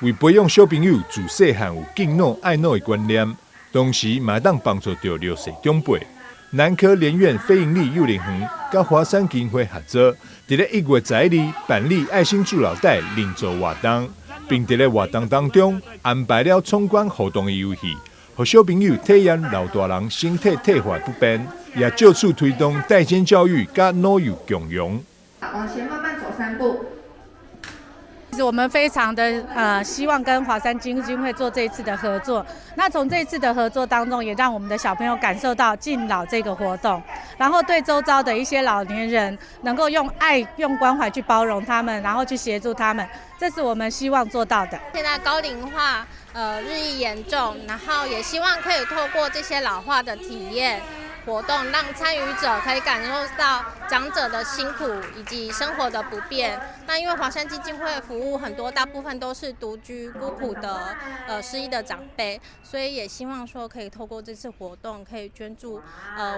为培养小朋友自细汉有敬老爱老的观念，同时嘛当帮助到弱势长辈。南科联院非营利幼儿园甲华山基金会合作，伫咧1月11日办理爱心助老袋邻座活动，并伫咧活动当中安排了闯关互动的游戏，让小朋友体验老大人身体退化不便，也就此推动代间教育甲老幼共融。往前慢慢走3步。其实我们非常的希望跟华山基金会做这一次的合作。那从这一次的合作当中，也让我们的小朋友感受到敬老这个活动，然后对周遭的一些老年人能够用爱、用关怀去包容他们，然后去协助他们，这是我们希望做到的。现在高龄化日益严重，然后也希望可以透过这些老化的体验活动，让参与者可以感受到长者的辛苦以及生活的不便。那因为华山基金会服务很多，大部分都是独居孤苦的失依的长辈，所以也希望说可以透过这次活动，可以捐助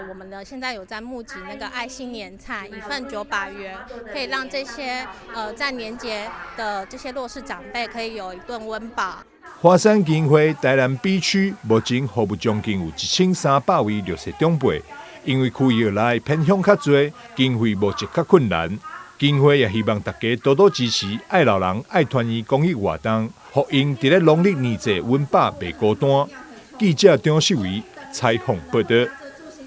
我们的现在有在募集那个爱心年菜，1份900元，可以让这些在年节的这些弱势长辈可以有一顿温饱。华山基金会台南 B 区目前服务将近有1300位弱势长辈，因为区域而来偏乡较多，经费募集较困难。基金会也希望大家多多支持爱老人爱团圆公益活动，让因伫咧农历年节温饱袂孤单。记者张秀仪采访报道。